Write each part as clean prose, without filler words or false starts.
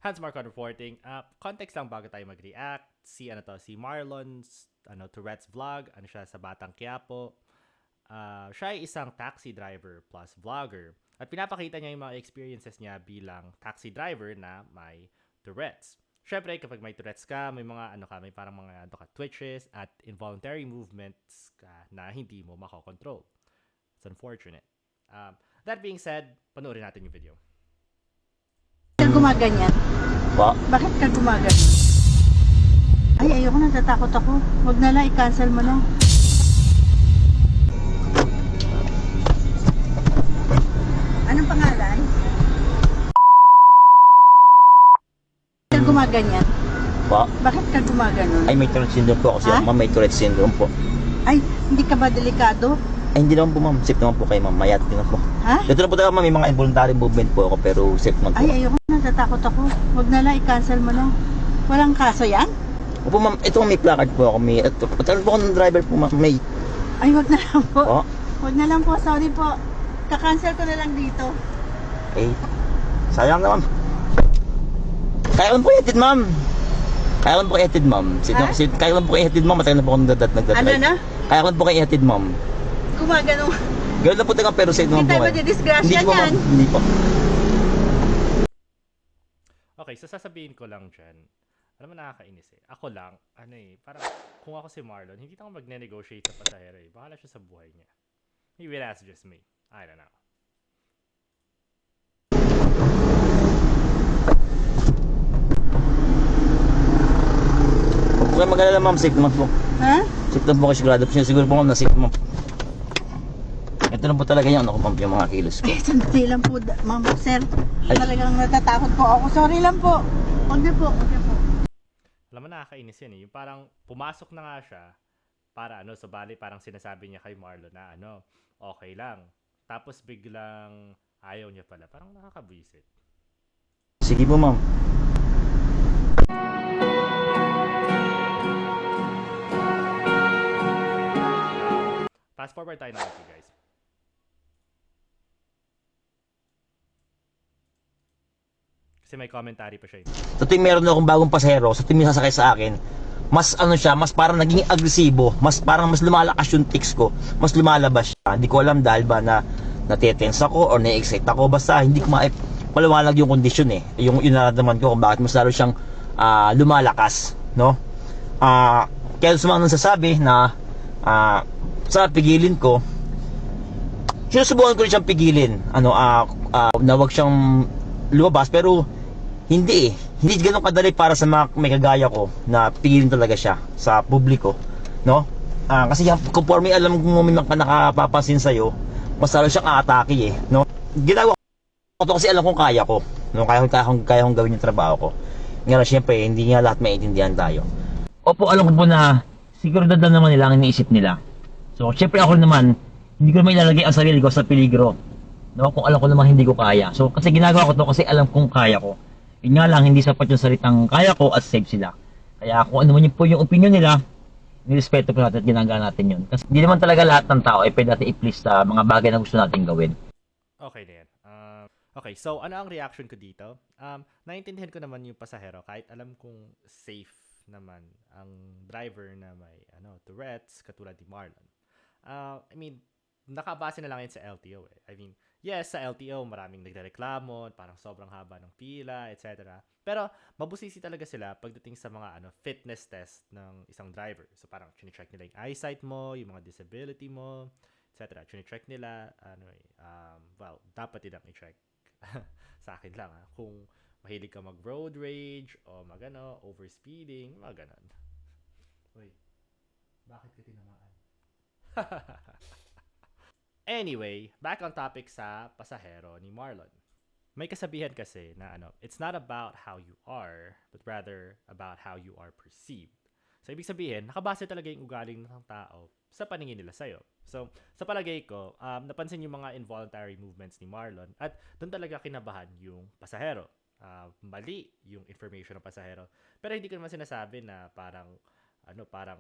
Hans Marcon reporting. Context lang bago tayo mag-react. Si Marlon's Tourette's vlog. Ano siya sa Batang Quiapo. Siya ay isang taxi driver plus vlogger. At pinapakita niya yung mga experiences niya bilang taxi driver na may Tourette's. Siyempre, kapag may Tourette's ka, may mga may parang mga twitches at involuntary movements ka na hindi mo makokontrol. It's unfortunate. That being said, panoorin natin yung video. Bakit ka gumaganyan? Bakit ka gumaganyan? Ay, ayoko, natatakot ako. Huwag na lang, i-cancel mo na. Anong pangalan? Bakit ka gumaganyan? Bakit ka gumaganon? Ay, may Tourette syndrome po ako. Ma'am, may Tourette syndrome po. Ay, hindi ka ba delikado? Ay, hindi naman po, ma'am. Safe naman po kayo, ma'am. Mayat naman po. Ha? Dito na po talaga, ma'am. May mga involuntary movement po ako, pero safe naman po. Ay, ayoko, natatakot ako. Huwag na lang, i-cancel mo na. Walang kaso yan? Opo, ma'am. Ito, may placard po ako. Patalan po ako ng driver po, ma'am. May... Ay, wag na lang po. Po? Wag na lang po, sorry po. Kakancel ko na lang dito. Eh, sayang na, ma'am. Kaya lang po ihatid, ma'am. Kaya lang po ihatid, ma'am. Ha? Kaya lang po ihatid, ma'am. Matagal na po akong nagdadrive. Ano na? Kaya lang po kayo ihatid, ma'am. Gumaganong. Ganoon na po talaga, pero safe naman Hindi po tayo kayo. madidisgrasya Hindi po, ma'am. yan. Hindi po. Okay, so sasabihin ko lang dyan. Alam mo, nakakainis eh. Ako lang, parang kung ako si Marlon, hindi na ako magne-negotiate sa pasahero eh. Bahala siya sa buhay niya. Maybe that's just me. I don't know. Huwag po kayo mag-alala, ma'am. Safe naman po. Ha? Safe naman po kayo sigurado po siya. Siguro po, ma'am, na safe naman po. Ito na po talaga yung ma'am, yung mga kilos ko. Eh, sandali lang po, ma'am, sir. Ay. Talagang natatakot po ako. Sorry lang po. Huwag na po, huwag na po. Alam mo, nakakainis yan eh. Yung parang pumasok na nga siya para so bali parang sinasabi niya kay Marlon na okay lang. Tapos biglang ayaw niya pala. Parang nakakabwisit. Sige po, ma'am. Fast forward tayo na ito, guys. Kasi may commentary pa siya eh. Sa tuwing meron akong bagong pasahero, sa tuwing may sasakay sa akin, mas mas parang naging agresibo, mas lumalakas yung tics ko, mas lumalabas siya. Hindi ko alam dahil ba na natetense ako or na-excite ako, basta hindi ko maliwanag yung kondisyon eh. Yung nararamdaman ko kung bakit mas lalo siyang lumalakas, no? Kaya sa mga nagsasabi na sa pigilin ko, sinusubukan ko rin siyang pigilin, na wag siyang lumabas, pero hindi ganun kadali para sa mga may kagaya ko na pigilin talaga siya sa publiko, no? Kasi conforme alam mo may nakapapansin sa'yo, mas lalo siyang aatake eh, no? Ginagawa ko to kasi alam kong kaya ko, no? Kaya kong gawin yung trabaho ko. Ngayon, syempre, hindi nga lahat maintindihan tayo. Opo, alam ko po na siguro na naman nila ang iniisip nila. So, syempre ako naman, hindi ko naman ilalagay ang sarili ko sa peligro. No, kung alam ko naman hindi ko kaya. So, kasi ginagawa ko to kasi alam kong kaya ko. Yun nga lang, hindi sapat yung salitang kaya ko at safe sila. Kaya kung ano man yung po yung opinion nila, nirespeto po natin at ginagawa natin yun. Kasi hindi naman talaga lahat ng tao ay pwede natin i-please sa mga bagay na gusto natin gawin. Okay na yan. Okay, so ano ang reaction ko dito? Naiintindihan ko naman yung pasahero kahit alam kong safe naman ang driver na may Tourette's katulad ni Marlon. Nakabase na lang yun sa LTO eh. Yes, sa LTO maraming nagrereklamo, parang sobrang haba ng pila, etc. Pero mabusisi talaga sila pagdating sa mga fitness test ng isang driver. So parang chine-check nila yung eyesight mo, yung mga disability mo, etc. Chine-check nila, dapat nilang i-check. Sa akin lang kung mahilig ka mag-road rage o overspeeding, mga ganon. Uy, bakit ka tinamaan? Anyway, back on topic sa pasahero ni Marlon. May kasabihan kasi na it's not about how you are, but rather about how you are perceived. So, ibig sabihin, nakabase talaga yung ugaling ng tao sa paningin nila sa'yo. So, sa palagay ko, napansin yung mga involuntary movements ni Marlon at doon talaga kinabahan yung pasahero. Mali yung information ng pasahero. Pero hindi ko naman sinasabi na parang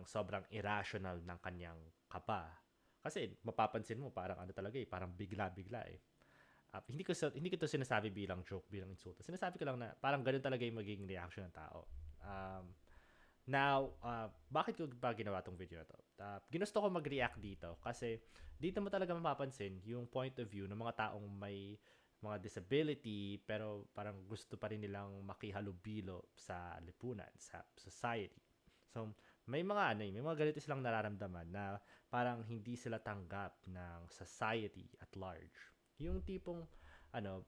sobrang irrational ng kanyang kaba. Kasi mapapansin mo parang talaga parang bigla-bigla eh. Hindi ko to sinasabi bilang joke, bilang insulto. Sinasabi ko lang na parang ganun talaga yung magiging reaction ng tao. Now, bakit ko ba ginawa tong video na to? Ginusto ko mag-react dito kasi dito mo talaga mapapansin yung point of view ng mga taong may mga disability pero parang gusto pa rin nilang makihalubilo sa lipunan, sa society. So, may mga ganito silang nararamdaman na parang hindi sila tanggap ng society at large. Yung tipong,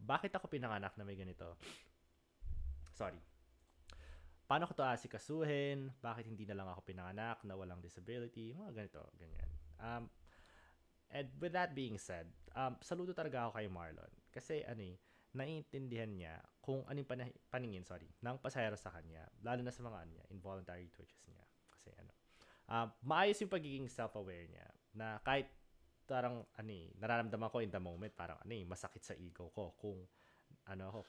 bakit ako pinanganak na may ganito? Sorry. Paano ko to asikasuhin? Bakit hindi na lang ako pinanganak na walang disability? Mga ganito, ganyan. And with that being said, saludo talaga ako kay Marlon. Kasi naiintindihan niya kung anong paningin, ng pasahero sa kanya. Lalo na sa mga involuntary twitches niya. Kasi maayos yung pagiging self-aware niya. Na kahit parang nararamdaman ko in the moment, parang masakit sa ego ko kung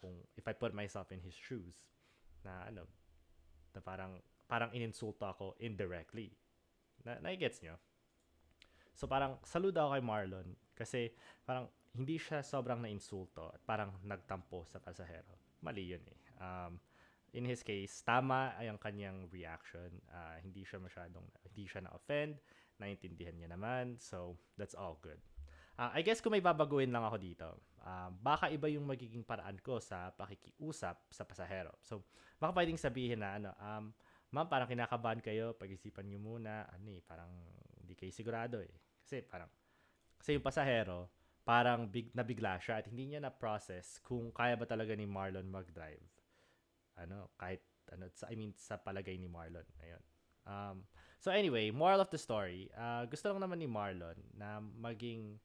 kung if I put myself in his shoes na na parang ininsulto ako indirectly. Na-gets nyo? So parang saludo ako kay Marlon kasi parang hindi siya sobrang na-insulto at parang nagtampo sa pasahero. Mali yun eh. In his case, tama ay ang kanyang reaction. Hindi siya na-offend. Naintindihan niya naman. So, that's all good. I guess kung may babaguhin lang ako dito, baka iba yung magiging paraan ko sa pakikiusap sa pasahero. So, baka pwedeng sabihin na, ma'am, parang kinakabahan kayo, pag-isipan nyo muna, parang hindi kayo sigurado eh. Kasi yung pasahero, parang nabigla siya at hindi niya na-process kung kaya ba talaga ni Marlon mag-drive. Sa palagay ni Marlon. Ayun. So anyway, moral of the story, gusto lang naman ni Marlon na maging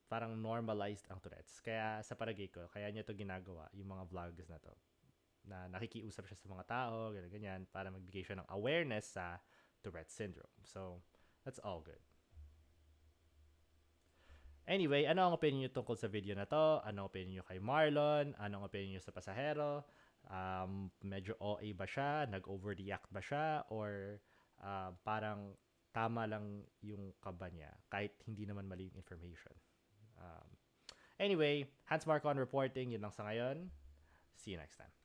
parang normalized ang Tourette's. Kaya sa palagay ko, kaya niya to ginagawa, yung mga vlogs na to. Na nakikiusap siya sa mga tao, ganyan, para magbigay siya ng awareness sa Tourette's syndrome. So, that's all good. Anyway, ano ang opinion nyo tungkol sa video na to? Ano ang opinion nyo kay Marlon? Ano ang opinion nyo sa pasahero? Medyo OA ba siya? Nag-overreact ba siya? Or parang tama lang yung kaba niya kahit hindi naman mali yung information? Anyway, Hans Marcon reporting. Yun lang sa ngayon. See you next time.